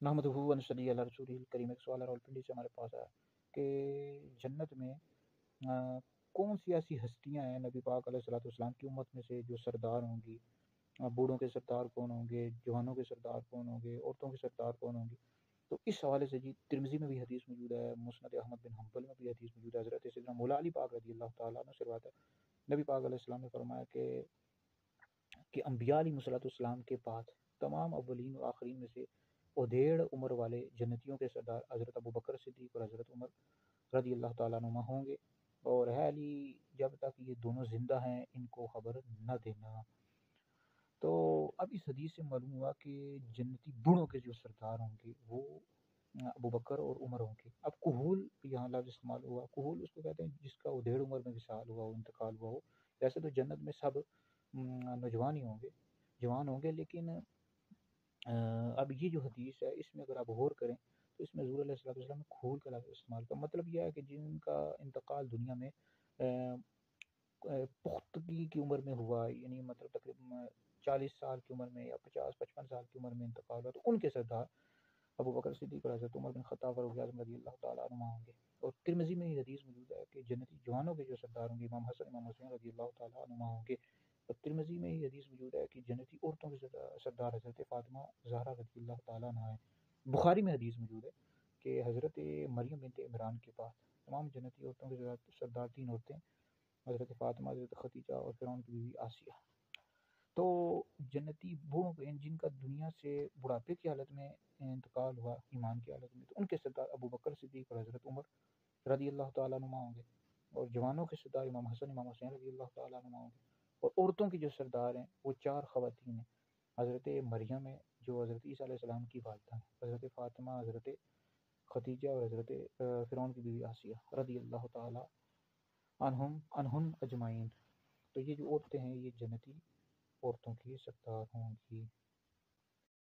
نحمدہ و نصلی علی رسولہ الکریم۔ ایک سوال راولپنڈی سے ہمارے پاس آیا کہ جنت میں کون سی ایسی ہستیاں ہیں نبی پاک علیہ الصلوۃ والسلام کی امت میں سے جو سردار ہوں گی؟ بوڑھوں کے سردار کون ہوں گے، جوانوں کے سردار کون ہوں گے، عورتوں کے سردار کون ہوں گے؟ تو اس حوالے سے جی ترمذی میں بھی حدیث موجود ہے، مسند احمد بن حنبل میں بھی حدیث موجود ہے، حضرت سیدنا مولا علی پاک رضی اللہ تعالیٰ عنہ سے روایت ہے، نبی پاک علیہ السلام نے فرمایا کہ انبیاء علیہ الصلوۃ والسلام کے بعد تمام اولین و آخرین میں سے ادھیڑ عمر والے جنتیوں کے سردار حضرت ابو بکر صدیق اور حضرت عمر رضی اللہ تعالیٰ عنہ ہوں گے، اور ہے علی جب تک یہ دونوں زندہ ہیں ان کو خبر نہ دینا۔ تو اب اس حدیث سے معلوم ہوا کہ جنتی بوڑھوں کے جو سردار ہوں گے وہ ابو بکر اور عمر ہوں گے۔ اب کہول یہاں لفظ استعمال ہوا، کہول اس کو کہتے ہیں جس کا ادھیڑ عمر میں وصال ہوا ہو، انتقال ہوا ہو۔ ویسے تو جنت میں سب نوجوان ہی ہوں گے، جوان ہوں گے، لیکن اب یہ جو حدیث ہے اس میں اگر آپ غور کریں تو اس میں حضور علیہ السلام نے کھول کا لفظ استعمال کا مطلب یہ ہے کہ جن کا انتقال دنیا میں پختگی کی عمر میں ہوا، یعنی مطلب تقریباً 40 سال کی عمر میں یا 50-55 سال کی عمر میں انتقال ہوا، تو ان کے سردار ابو بکر صدیق اور حضرت عمر بن خطاب فاروق اعظم رضی اللہ تعالیٰ عنہ ہوں گے۔ اور ترمذی میں یہ حدیث موجود ہے کہ جنتی جوانوں کے جو سردار ہوں گے امام حسن امام حسین رضی اللہ تعالیٰ عنہ ہوں گے۔ اور ترمذی میں یہ حدیث موجود ہے کہ جنتی عورتوں کے سردار حضرت فاطمہ زہرا رضی اللہ تعالیٰ عنہ ہے۔ بخاری میں حدیث موجود ہے کہ حضرت مریم بنت عمران کے پاس تمام جنتی عورتوں کے سردار 3 عورتیں، حضرت فاطمہ، حضرت خدیجہ اور فرعون کی بیوی آسیہ۔ تو جنتی بوڑھوں کو جن کا دنیا سے بڑھاپے کی حالت میں انتقال ہوا ایمان کی حالت میں، تو ان کے سردار ابو بکر صدیق اور حضرت عمر رضی اللہ تعالیٰ عنہ ہوں گے۔ اور جوانوں کے سردار امام حسن امام حسین رضی اللہ تعالیٰ عنہ ہوں گے۔ اور عورتوں کی جو سردار ہیں وہ 4 خواتین ہیں، حضرت مریم ہے جو حضرت عیسیٰ علیہ السلام کی والدہ ہیں، حضرت فاطمہ، حضرت خدیجہ اور حضرت فرعون کی بیوی آسیہ رضی اللہ تعالیٰ عنہم اجمعین۔ تو یہ جو عورتیں ہیں یہ جنتی عورتوں کی سردار ہوں گی۔